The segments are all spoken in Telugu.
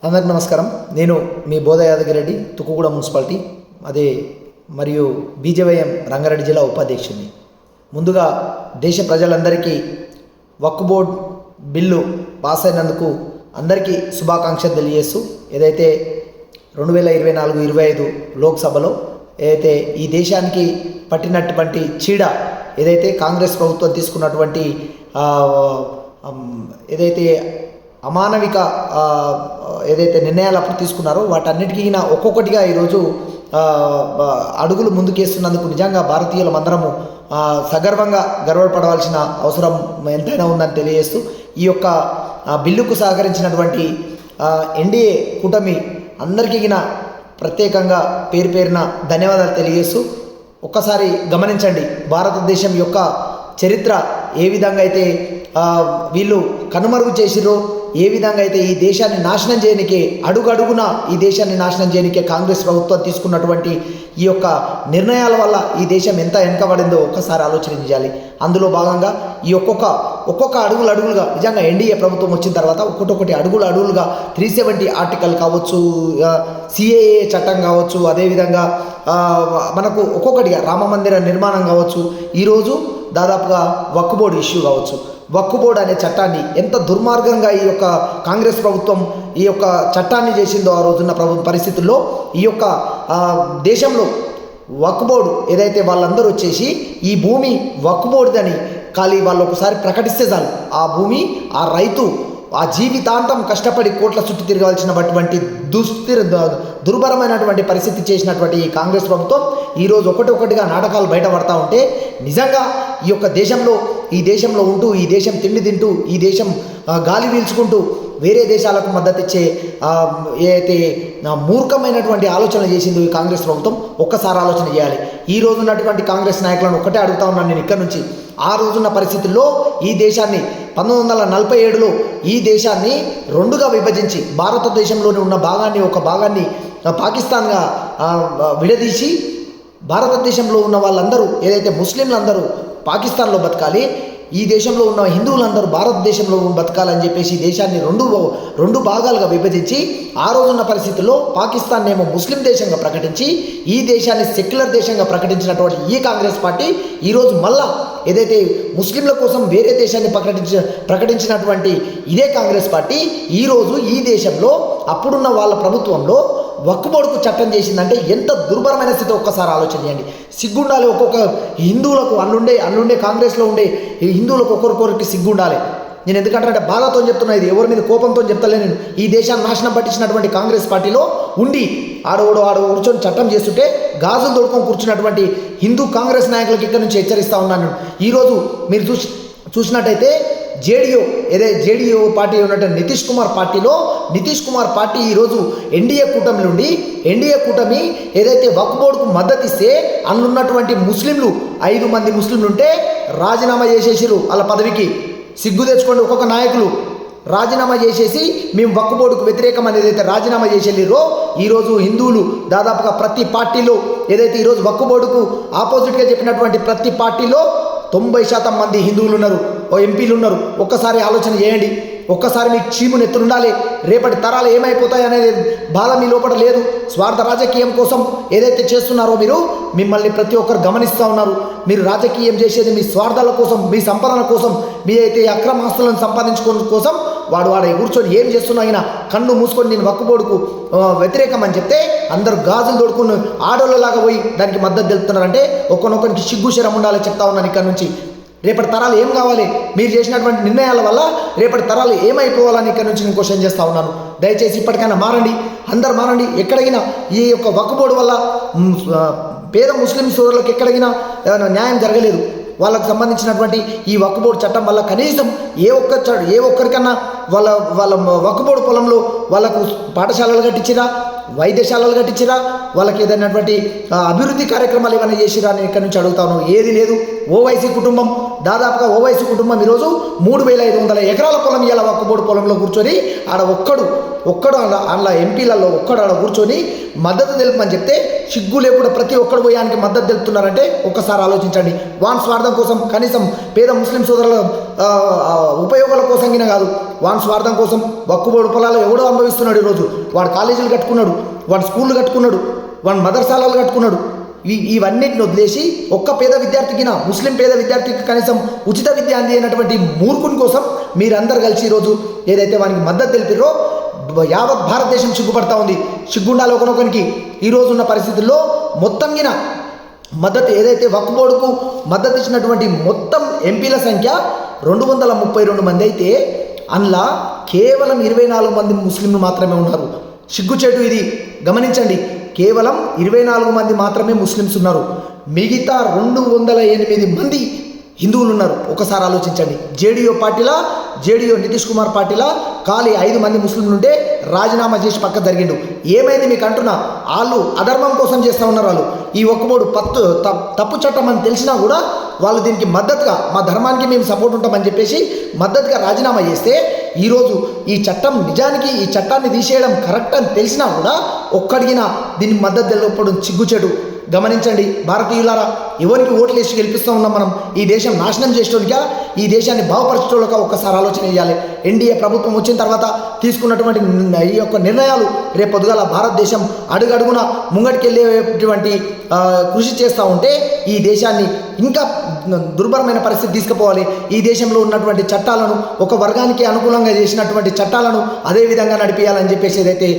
అందరికీ నమస్కారం. నేను మీ బోధ యాదగిరెడ్డి, తుక్కుగూడ మున్సిపాలిటీ అదే మరియు బీజేవైఎం రంగారెడ్డి జిల్లా ఉపాధ్యక్షుడిని. ముందుగా దేశ ప్రజలందరికీ వక్ఫ్ బోర్డ్ బిల్లు పాస్ అయినందుకు అందరికీ శుభాకాంక్షలు తెలియజేస్తూ, ఏదైతే 2024-25 లోక్సభలో ఏదైతే ఈ దేశానికి పట్టినటువంటి చీడ ఏదైతే కాంగ్రెస్ ప్రభుత్వం తీసుకున్నటువంటి ఏదైతే అమానవిక ఏదైతే నిర్ణయాలు అప్పుడు తీసుకున్నారో వాటన్నిటికీ ఒక్కొక్కటిగా ఈరోజు అడుగులు ముందుకేస్తున్నందుకు నిజంగా భారతీయులమందరము సగర్వంగా గర్వపడవలసిన అవసరం ఎంతైనా ఉందని తెలియజేస్తూ, ఈ యొక్క బిల్లుకు సహకరించినటువంటి ఎన్డీఏ కూటమి అందరికీ ప్రత్యేకంగా పేరు పేరున ధన్యవాదాలు తెలియజేస్తూ, ఒక్కసారి గమనించండి భారతదేశం యొక్క చరిత్ర ఏ విధంగా అయితే వీళ్ళు కనుమరుగు చేసిరో, ఏ విధంగా అయితే ఈ దేశాన్ని నాశనం చేయనికే అడుగడుగున ఈ దేశాన్ని నాశనం చేయనికే కాంగ్రెస్ ప్రభుత్వం తీసుకున్నటువంటి ఈ యొక్క నిర్ణయాల వల్ల ఈ దేశం ఎంత వెనుకబడిందో ఒక్కసారి ఆలోచన చేయాలి. అందులో భాగంగా ఈ ఒక్కొక్క అడుగులుగా నిజంగా ఎన్డీఏ ప్రభుత్వం వచ్చిన తర్వాత ఒక్కొక్కటి అడుగులుగా 370 ఆర్టికల్ కావచ్చు, సిఏఏ చట్టం కావచ్చు, అదేవిధంగా మనకు ఒక్కొక్కటిగా రామమందిర నిర్మాణం కావచ్చు, ఈరోజు దాదాపుగా వక్ఫ్ బోర్డు ఇష్యూ కావచ్చు. వక్ఫ్ బోర్డు అనే చట్టాన్ని ఎంత దుర్మార్గంగా ఈ యొక్క కాంగ్రెస్ ప్రభుత్వం ఈ యొక్క చట్టాన్ని చేసిందో ఆ రోజున్న పరిస్థితుల్లో ఈ యొక్క దేశంలో వక్ఫ్ బోర్డు ఏదైతే వాళ్ళందరూ వచ్చేసి ఈ భూమి వక్ఫ్ బోర్డుదని ఖాళీ వాళ్ళు ఒకసారి ప్రకటిస్తే చాలు, ఆ భూమి ఆ రైతు ఆ జీవితాంతం కష్టపడి కోట్ల చుట్టూ తిరగాల్సినటువంటి దుర్భరమైనటువంటి పరిస్థితి చేసినటువంటి ఈ కాంగ్రెస్ ప్రభుత్వం ఈరోజు ఒకటిగా నాటకాలు బయటపడతా ఉంటే, నిజంగా ఈ దేశంలో ఉంటూ ఈ దేశం తిండి తింటూ ఈ దేశం గాలి పీల్చుకుంటూ వేరే దేశాలకు మద్దతు ఇచ్చే ఏదైతే మూర్ఖమైనటువంటి ఆలోచన చేసిందో ఈ కాంగ్రెస్ ప్రభుత్వం ఒక్కసారి ఆలోచన చేయాలి. ఈ రోజు ఉన్నటువంటి కాంగ్రెస్ నాయకులను ఒకటే అడుగుతా ఉన్నాను నేను ఇక్కడ నుంచి, ఆ రోజున్న పరిస్థితుల్లో ఈ దేశాన్ని 1947లో ఈ దేశాన్ని రెండుగా విభజించి భారతదేశంలోని ఉన్న ఒక భాగాన్ని పాకిస్తాన్గా విడదీసి భారతదేశంలో ఉన్న వాళ్ళందరూ ఏదైతే ముస్లింలందరూ పాకిస్తాన్లో బతకాలి, ఈ దేశంలో ఉన్న హిందువులందరూ భారతదేశంలో బతకాలని చెప్పేసి దేశాన్ని రెండు భాగాలుగా విభజించి ఆ రోజున్న పరిస్థితుల్లో పాకిస్తాన్ ఏమో ముస్లిం దేశంగా ప్రకటించి ఈ దేశాన్ని సెక్యులర్ దేశంగా ప్రకటించినటువంటి ఈ కాంగ్రెస్ పార్టీ ఈరోజు మళ్ళా ఏదైతే ముస్లింల కోసం వేరే దేశాన్ని ప్రకటించినటువంటి ఇదే కాంగ్రెస్ పార్టీ ఈరోజు ఈ దేశంలో అప్పుడున్న వాళ్ళ ప్రభుత్వంలో వక్ఫ్ బోర్డుకు చట్టం చేసిందంటే ఎంత దుర్భరమైన స్థితి ఒక్కసారి ఆలోచన చేయండి. సిగ్గుండాలి ఒక్కొక్క హిందువులకు అన్నుండే కాంగ్రెస్లో ఉండే హిందువులకు ఒక్కొక్కరికి సిగ్గుండాలి. నేను ఎందుకంటే బాధతో చెప్తున్నా, ఇది ఎవరి మీద కోపంతో చెప్తలే. నేను ఈ దేశాన్ని నాశనం పట్టించినటువంటి కాంగ్రెస్ పార్టీలో ఉండి ఆడ కూర్చొని చట్టం చేస్తుంటే గాజులు దొడుకొని కూర్చున్నటువంటి హిందూ కాంగ్రెస్ నాయకులకు ఇక్కడ నుంచి హెచ్చరిస్తూ ఉన్నాను. ఈరోజు మీరు చూసినట్టయితే జేడీయూ పార్టీ ఉన్నటువంటి నితీష్ కుమార్ పార్టీ ఈరోజు ఎన్డీఏ కూటమి ఏదైతే వక్ఫ్ బోర్డుకు మద్దతు ఇస్తే అందున్నటువంటి ముస్లింలు 5 మంది ముస్లింలు ఉంటే రాజీనామా చేసేసిరు. వాళ్ళ పదవికి సిగ్గు తెచ్చుకోండి. ఒక్కొక్క నాయకులు రాజీనామా చేసేసి మేము వక్ఫ్ బోర్డుకు వ్యతిరేకం అనేది అయితే రాజీనామా చేసేళ్ళిరో ఈరోజు హిందువులు దాదాపుగా ప్రతి పార్టీలో ఏదైతే ఈరోజు వక్ఫ్ బోర్డుకు ఆపోజిట్గా చెప్పినటువంటి ప్రతి పార్టీలో 90% మంది హిందువులు ఉన్నారు, ఎంపీలు ఉన్నారు. ఒక్కసారి ఆలోచన చేయండి. ఒక్కసారి మీ చీము నెత్తునుండాలి. రేపటి తరాలు ఏమైపోతాయి అనేది బాధ మీ లోపల లేదు. స్వార్థ రాజకీయం కోసం ఏదైతే చేస్తున్నారో మిమ్మల్ని ప్రతి ఒక్కరు గమనిస్తూ ఉన్నారు. మీరు రాజకీయం చేసేది మీ స్వార్థాల కోసం, మీ సంపాదన కోసం, మీ అయితే అక్రమ ఆస్తులను సంపాదించుకోవడం కోసం వాడు కూర్చొని ఏం చేస్తున్నా అయినా కన్ను మూసుకొని నేను వక్ఫ్ బోర్డుకు వ్యతిరేకం అని చెప్తే అందరూ గాజులు దొడుకుని ఆడోళ్ళలాగా పోయి దానికి మద్దతు తెలుపుతున్నారంటే ఒక్కొక్కరికి సిగ్గు శరం ఉండాలని చెప్తా ఉన్నాను. ఇక్కడ నుంచి రేపటి తరాలు ఏం కావాలి? మీరు చేసినటువంటి నిర్ణయాల వల్ల రేపటి తరాలు ఏమైపోవాలని ఇక్కడ నుంచి నేను క్వశ్చన్ చేస్తూ ఉన్నాను. దయచేసి ఇప్పటికైనా మారండి, అందరు మారండి. ఎక్కడిగినా ఈ యొక్క వక్ఫ్ బోర్డు వల్ల పేద ముస్లిం సోదరులకు ఎక్కడిగినా న్యాయం జరగలేదు. వాళ్ళకు సంబంధించినటువంటి ఈ వక్ఫ్ బోర్డు చట్టం వల్ల కనీసం ఏ ఒక్కరికన్నా వాళ్ళ వక్ఫ్ బోర్డు పొలంలో వాళ్ళకు పాఠశాలలు కట్టించిరా, వైద్యశాలలు కట్టించిరా, వాళ్ళకి ఏదైనటువంటి అభివృద్ధి కార్యక్రమాలు ఏమైనా చేసిరా అని ఇక్కడ నుంచి అడుగుతాను. ఏది లేదు. ఓవైసీ కుటుంబం ఈరోజు 3500 ఎకరాల పొలం ఇవాళ వక్ఫ్ బోర్డు పొలంలో కూర్చొని ఆడ ఒక్కడు అందులో ఎంపీలలో ఒక్కడు ఆడ కూర్చొని మద్దతు తెలుపమని చెప్తే సిగ్గు లేకుండా ప్రతి ఒక్కరు పోయి ఆయనకి మద్దతు తెలుపుతున్నారంటే ఒక్కసారి ఆలోచించండి. వాన్ స్వార్థం కోసం, కనీసం పేద ముస్లిం సోదరుల ఉపయోగాల కోసం కినా కాదు, వాన్ స్వార్థం కోసం వక్కుబోడు పొలాలు ఎవడో అనుభవిస్తున్నాడు. ఈరోజు వాడు కాలేజీలు కట్టుకున్నాడు, వాడు స్కూళ్ళు కట్టుకున్నాడు, వాడు మదర్సాలలు కట్టుకున్నాడు. ఇవన్నిటిని వదిలేసి ఒక్క పేద విద్యార్థికి, ముస్లిం పేద విద్యార్థికి కనీసం ఉచిత విద్య అందినటువంటి మూర్ఖుని కోసం మీరందరూ కలిసి ఈరోజు ఏదైతే వానికి మద్దతు తెలిపిరో యావత్ భారతదేశం సిగ్గుపడతా ఉంది. సిగ్గుండాలి ఒకనొకరికి. ఈరోజు ఉన్న పరిస్థితుల్లో మొత్తం మద్దతు ఏదైతే వక్ఫ్ బోర్డుకు మద్దతు ఇచ్చినటువంటి మొత్తం ఎంపీల సంఖ్య 232 మంది అయితే అందులో కేవలం 24 మంది ముస్లింలు మాత్రమే ఉన్నారు. సిగ్గుచేటు ఇది గమనించండి. కేవలం 24 మంది మాత్రమే ముస్లిమ్స్ ఉన్నారు. మిగతా 208 మంది హిందువులు ఉన్నారు. ఒకసారి ఆలోచించండి. జేడీయూ నితీష్ కుమార్ పార్టీలా ఖాళీ 5 మంది ముస్లింలు ఉంటే రాజీనామా చేసి పక్క జరిగిండు. ఏమైంది మీకు అంటున్నా? వాళ్ళు అధర్మం కోసం చేస్తూ ఉన్నారు. వాళ్ళు ఈ ఒక్కబోడు తప్పు చట్టం అని తెలిసినా కూడా వాళ్ళు దీనికి మద్దతుగా, మా ధర్మానికి మేము సపోర్ట్ ఉంటామని చెప్పేసి మద్దతుగా రాజీనామా చేస్తే ఈరోజు ఈ చట్టం నిజానికి ఈ చట్టాన్ని తీసేయడం కరెక్ట్ అని తెలిసినా కూడా ఒక్కడిగినా దీనికి మద్దతు తెలపడం సిగ్గుచేటు. గమనించండి భారతీయులారా, ఎవరికి ఓట్లు వేసి గెలిపిస్తూ ఉన్నాం మనం? ఈ దేశం నాశనం చేసేటోనికా, ఈ దేశాన్ని బాగుపరచేటోళ్ళకా ఒక్కసారి ఆలోచన చేయాలి. ఎన్డీఏ ప్రభుత్వం వచ్చిన తర్వాత తీసుకున్నటువంటి ఈ యొక్క నిర్ణయాలు రేపు పొద్దుగాల భారతదేశం అడుగడుగున ముంగటికెళ్ళేటువంటి కృషి చేస్తూ ఉంటే ఈ దేశాన్ని ఇంకా దుర్భరమైన పరిస్థితి తీసుకుపోవాలి. ఈ దేశంలో ఉన్నటువంటి చట్టాలను ఒక వర్గానికి అనుకూలంగా చేసినటువంటి చట్టాలను అదే విధంగా నడిపించాలని చెప్పేసి ఏదైతే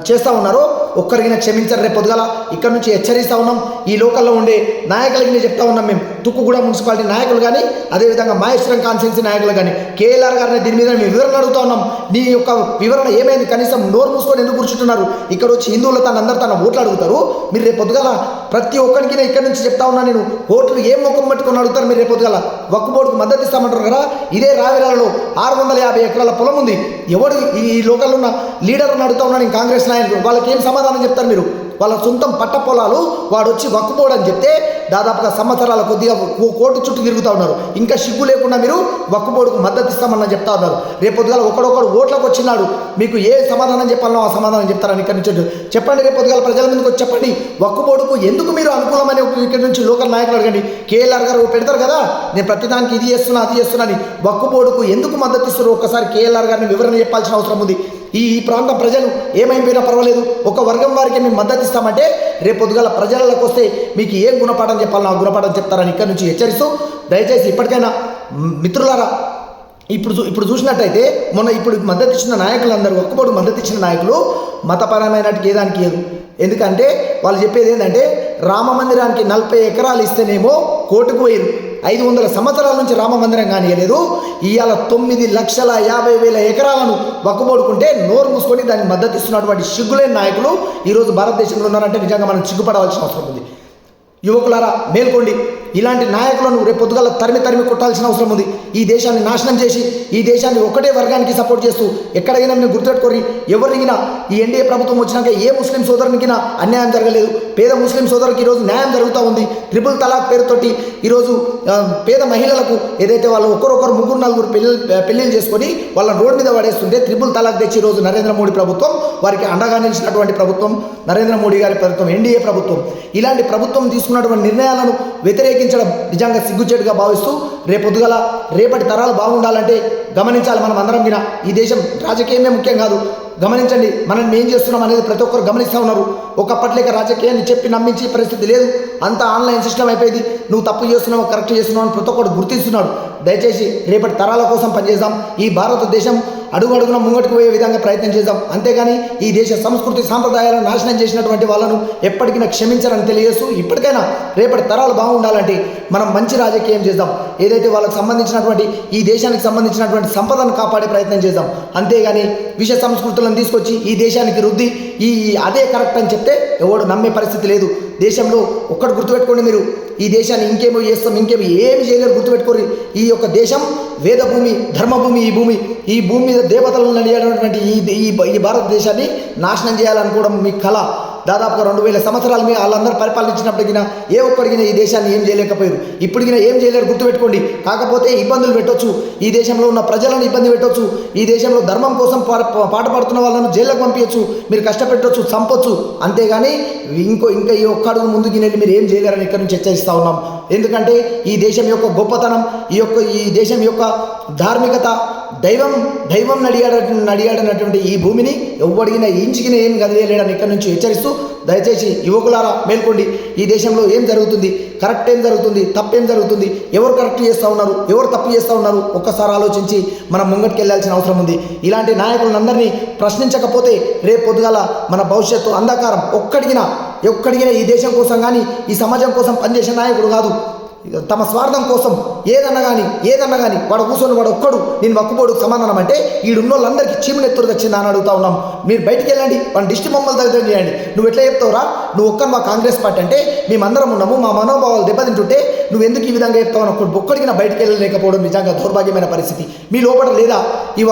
చేస్తూ ఉన్నారో ఒక్కరిగిన క్షమించారు. రేపు పొద్దుగాల ఇక్కడ నుంచి హెచ్చరిస్తూ ఉన్నాం. ఈ లోకల్లో ఉండే నాయకులకి నేను చెప్తా ఉన్నాం. మేము తుక్కుగూడ మున్సిపాలిటీ నాయకులు కానీ అదేవిధంగా మాహేశ్వరం కాన్స్టిట్యున్సీ నాయకులు కానీ కేఎల్ఆర్ గారిని దీని మీద మేము వివరణ అడుగుతా ఉన్నాం. నీ యొక్క వివరణ ఏమైంది? కనీసం నోరు మూసుకొని ఎందుకు కూర్చుంటున్నారు? ఇక్కడ వచ్చి హిందువులు అందరూ తన ఓట్లు అడుగుతారు. మీరు రేపు పొద్దుగాల ప్రతి ఒక్కరికి ఇక్కడ నుంచి చెప్తా ఉన్నా, నేను ఓట్లు ఏం ముఖం పట్టుకొని అడుగుతారు? మీరు రేపు పొద్దుగాల వక్ఫ్ బోర్డుకు మద్దతు ఇస్తామంటారు కదా. ఇదే రావిరాలలో 650 ఎకరాల పొలం ఉంది. ఎవడు ఈ లోకల్లో ఉన్న లీడర్ని అడుగుతా ఉన్నా నేను, కాంగ్రెస్ నాయకులు, వాళ్ళకి ఏం సమాధానం చెప్తారు మీరు? వాళ్ళ సొంతం పట్ట పొలాలు వాడు వచ్చి వక్ఫ్ బోర్డు అని చెప్తే దాదాపుగా సంవత్సరాల కొద్దిగా కోర్టు చుట్టూ తిరుగుతూ ఉన్నారు. ఇంకా సిగ్గు లేకుండా మీరు వక్ఫ్ బోర్డుకు మద్దతు ఇస్తామని చెప్తా ఉన్నారు. రేపు పొద్దుగాల ఒకడొకడు ఓట్లకు వచ్చినాడు, మీకు ఏ సమాధానం చెప్పాలనో ఆ సమాధానం చెప్తారని ఇక్కడ నుంచి చెప్పండి. రేపు పొద్దుగాల ప్రజల ముందుకు వచ్చి చెప్పండి, వక్ఫ్ బోర్డుకు ఎందుకు మీరు అనుకూలమని ఇక్కడ నుంచి లోకల్ నాయకులు అడగండి. కేఎల్ఆర్ గారు పెడతారు కదా, నేను ప్రతిదానికి ఇది చేస్తున్నా అది చేస్తున్నా అని. వక్ఫ్ బోర్డుకు ఎందుకు మద్దతు ఇస్తారు? ఒక్కసారి కేఎల్ఆర్ గారిని వివరణ చెప్పాల్సిన అవసరం ఉంది. ఈ ప్రాంతం ప్రజలు ఏమైపోయినా పర్వాలేదు, ఒక వర్గం వారికి మేము మద్దతు ఇస్తామంటే రేపు పొద్దుగాల ప్రజలకు వస్తే మీకు ఏం గుణపాఠం చెప్పాలని ఆ గుణపాఠం చెప్తారని ఇక్కడ నుంచి హెచ్చరిస్తూ, దయచేసి ఇప్పటికైనా మిత్రులారా, ఇప్పుడు చూసినట్టయితే ఇప్పుడు మద్దతు ఇచ్చిన నాయకులందరూ, ఒక్కబోడు మద్దతు ఇచ్చిన నాయకులు మతపరమైనట్టు ఏదానికి లేదు. ఎందుకంటే వాళ్ళు చెప్పేది ఏంటంటే రామ మందిరానికి 40 ఎకరాలు ఇస్తేనేమో కోర్టుకు పోయారు. 500 సంవత్సరాల నుంచి రామ మందిరం కానియలేదు. ఇవాళ 9,50,000 ఎకరాలను వక్కుబోడుకుంటే నోరు మూసుకొని దానికి మద్దతు ఇస్తున్నటువంటి సిగ్గులేని నాయకులు ఈరోజు భారతదేశంలో ఉన్నారంటే నిజంగా మనం సిగ్గుపడవలసిన అవసరం ఉంది. యువకులారా మేల్కోండి. ఇలాంటి నాయకులను రేపు పొద్దుగాల తరిమి కొట్టాల్సిన అవసరం ఉంది. ఈ దేశాన్ని నాశనం చేసి ఈ దేశాన్ని ఒకటే వర్గానికి సపోర్ట్ చేస్తూ ఎక్కడైనా మేము గుర్తుపెట్టుకొని ఎవరికినా ఈ ఎన్డీఏ ప్రభుత్వం వచ్చినాక ఏ ముస్లిం సోదరునికినా అన్యాయం జరగలేదు. పేద ముస్లిం సోదరుకి ఈరోజు న్యాయం జరుగుతూ ఉంది. ట్రిపుల్ తలాక్ పేరుతోటి ఈరోజు పేద మహిళలకు ఏదైతే వాళ్ళు ఒకరొకరు 3-4 పెళ్ళిళ్ళు చేసుకొని వాళ్ళని రోడ్డు మీద పడేస్తుంటే ట్రిపుల్ తలాక్ తెచ్చి ఈరోజు నరేంద్ర మోడీ ప్రభుత్వం వారికి అండగా నిలిచినటువంటి ప్రభుత్వం నరేంద్ర మోడీ గారి ప్రభుత్వం, ఎన్డీఏ ప్రభుత్వం. ఇలాంటి ప్రభుత్వం తీసుకున్నటువంటి నిర్ణయాలను వ్యతిరేకించడం నిజంగా సిగ్గుచేటుగా భావిస్తూ రేపొద్దుగల రేపటి తరాలు బాగుండాలంటే గమనించాలి. మనం అందరం వినా ఈ దేశం రాజకీయమే ముఖ్యం కాదు. గమనించండి, మనం ఏం చేస్తున్నాం అనేది ప్రతి ఒక్కరు గమనిస్తూ ఉన్నారు. ఒకప్పట్లేక రాజకీయాన్ని చెప్పి నమ్మించే పరిస్థితి లేదు. అంతా ఆన్లైన్ సిస్టమ్ అయిపోయింది. నువ్వు తప్పు చేస్తున్నావు, కరెక్ట్ చేస్తున్నావు అని ప్రతి ఒక్కరు గుర్తిస్తున్నాడు. దయచేసి రేపటి తరాల కోసం పనిచేద్దాం. ఈ భారతదేశం అడుగున ముంగట్టుకు పోయే విధంగా ప్రయత్నం చేద్దాం. అంతేగాని ఈ దేశ సంస్కృతి సాంప్రదాయాలను నాశనం చేసినటువంటి వాళ్ళను ఎప్పటికైనా క్షమించాలని తెలియజేస్తూ ఇప్పటికైనా రేపటి తరాలు బాగుండాలంటే మనం మంచి రాజకీయం చేద్దాం. ఏదైతే వాళ్ళకి సంబంధించినటువంటి ఈ దేశానికి సంబంధించినటువంటి సంపదను కాపాడే ప్రయత్నం చేద్దాం. అంతేగాని విష సంస్కృతులను తీసుకొచ్చి ఈ దేశానికి రుద్ది అదే కరెక్ట్ అని చెప్తే ఎవడు నమ్మే పరిస్థితి లేదు. దేశంలో ఒక్కటి గుర్తుపెట్టుకోండి, మీరు ఈ దేశాన్ని ఇంకేమో చేస్తాం ఇంకేమో ఏమి చేయలేరు గుర్తుపెట్టుకోండి. ఈ యొక్క దేశం వేదభూమి, ధర్మభూమి. ఈ భూమి మీద దేవతలను నడిచేటటువంటి ఈ భారతదేశాన్ని నాశనం చేయాలనుకోవడం మీ కళ. దాదాపుగా 2000 సంవత్సరాలు మీ వాళ్ళందరూ పరిపాలించినప్పటికీ ఏ ఒక్కడిగినా ఈ దేశాన్ని ఏం చేయలేకపోయారు. ఇప్పటికినా ఏం చేయలేరు, గుర్తుపెట్టుకోండి. కాకపోతే ఇబ్బందులు పెట్టొచ్చు, ఈ దేశంలో ఉన్న ప్రజలను ఇబ్బంది పెట్టొచ్చు, ఈ దేశంలో ధర్మం కోసం పాటుపడుతున్న వాళ్ళను జైల్లోకి పంపించచ్చు, మీరు కష్టపెట్టొచ్చు, చంపొచ్చు. అంతేగాని ఇంకా ఈ ఒక్క అడుగు ముందుకు వెళ్ళి మీరు ఏం చేయలేరని ఇక్కడ నుంచి హెచ్చరిస్తూ ఉన్నాం. ఎందుకంటే ఈ దేశం యొక్క గొప్పతనం, ఈ దేశం యొక్క ధార్మికత, దైవం నడియాడనటువంటి ఈ భూమిని ఎవ్వడిగినా ఇంచుకినా ఏం గదిలేడని ఇక్కడ నుంచి హెచ్చరిస్తూ, దయచేసి యువకులారా మేల్కోండి. ఈ దేశంలో ఏం జరుగుతుంది, కరెక్ట్ ఏం జరుగుతుంది, తప్పేం జరుగుతుంది, ఎవరు కరెక్ట్ చేస్తూ ఉన్నారు, ఎవరు తప్పు చేస్తూ ఉన్నారు, ఒక్కసారి ఆలోచించి మనం ముంగటికి వెళ్ళాల్సిన అవసరం ఉంది. ఇలాంటి నాయకులందరినీ ప్రశ్నించకపోతే రేపు పొద్దుగాల మన భవిష్యత్తు అంధకారం. ఒక్కడిగినా ఈ దేశం కోసం కానీ ఈ సమాజం కోసం పనిచేసే నాయకుడు కాదు, తమ స్వార్థం కోసం ఏదన్నా కానీ వాడు కూర్చొని వాడు ఒక్కడు నేను వక్కుబోడుకు సమాధానం అంటే ఈడున్న వాళ్ళందరికీ చీమనెత్తురుగా వచ్చిందా అని అడుగుతా ఉన్నాం. మీరు బయటికి వెళ్ళండి, వాడిని దిష్టి బొమ్మలు దగ్గర చేయండి. నువ్వు ఎట్లా చెప్తావురా, నువ్వు ఒక్కరు మా కాంగ్రెస్ పార్టీ అంటే మేమందరం ఉన్నాము, మా మనోభావాలు దెబ్బతింటుంటే నువ్వు ఎందుకు ఈ విధంగా చెప్తావు అని ఒక్కడికి బయటికి వెళ్ళలేకపోవడం నిజంగా దౌర్భాగ్యమైన పరిస్థితి. మీ లోపల లేదా ఈ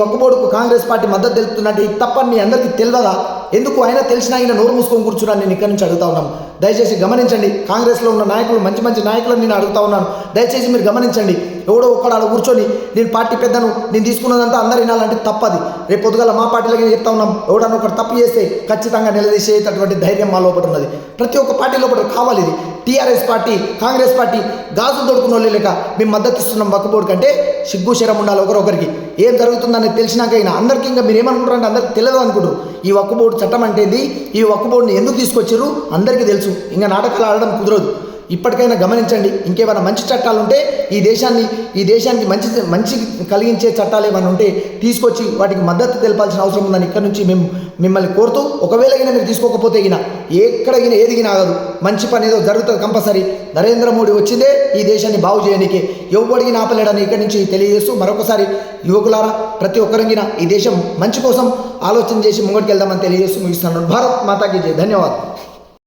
వక్కుబోడుకు కాంగ్రెస్ పార్టీ మద్దతు తెలుపుతున్నట్టు ఇది తప్పని మీ అందరికీ తెలియదా? ఎందుకు ఆయన తెలిసినా ఆయన నోరు మూసుకొని కూర్చున్నాను నేను ఇక్కడి నుంచి అడుగుతా ఉన్నాను. దయచేసి గమనించండి, కాంగ్రెస్లో ఉన్న నాయకులు మంచి నాయకులను నేను అడుగుతా ఉన్నాను. దయచేసి మీరు గమనించండి. ఎవడో ఒక్కడ ఆడ కూర్చొని నేను పార్టీ పెద్దను, నేను తీసుకున్నదంతా అందరు వినాలంటే తప్పది. రేపు పొద్దుగాల మా పార్టీలోకి చెప్తా ఉన్నాం, ఎవడన్నా ఒకటి తప్పు చేస్తే ఖచ్చితంగా నిలదీసేటటువంటి ధైర్యం మా లోపల ఉన్నది. ప్రతి ఒక్క పార్టీ లోపల కావాలి. ఇది టీఆర్ఎస్ పార్టీ, కాంగ్రెస్ పార్టీ గాజులు దొడుకున్న వాళ్ళు లేక మేము మద్దతు ఇస్తున్నాం వక్కుబోర్డు కంటే సిగ్గు శరం ఉండాలి ఒకరొకరికి. ఏం జరుగుతుందని తెలిసినాకైనా అందరికీ ఇంకా మీరు ఏమనుకుంటారంటే అందరికి తెలియదు అనుకుంటారు. ఈ వక్కుబోర్డు చట్టం అంటేది, ఈ వక్కుబోర్డుని ఎందుకు తీసుకొచ్చారు అందరికీ తెలుసు. ఇంకా నాటకాలు ఆడడం కుదరదు. ఇప్పటికైనా గమనించండి. ఇంకేమైనా మంచి చట్టాలు ఉంటే ఈ దేశానికి మంచి కలిగించే చట్టాలు ఏమైనా ఉంటే తీసుకొచ్చి వాటికి మద్దతు తెలపాల్సిన అవసరం ఉందని ఇక్కడ నుంచి మేము మిమ్మల్ని కోరుతూ, ఒకవేళ మీరు తీసుకోకపోతే ఎక్కడగినా ఏదిగినా ఆగదు. మంచి పని ఏదో జరుగుతుంది కంపల్సరీ. నరేంద్ర మోడీ వచ్చిందే ఈ దేశాన్ని బాగు చేయడానికే, ఎవడికి ఆపలేడని ఇక్కడి నుంచి తెలియజేస్తూ మరొకసారి యువకులారా ప్రతి ఒక్కరిగినా ఈ దేశం మంచి కోసం ఆలోచన చేసి ముంగటికి వెళ్దామని తెలియజేస్తూ ముగిస్తున్నాను. భారత్ మాతాకి జై. ధన్యవాదాలు.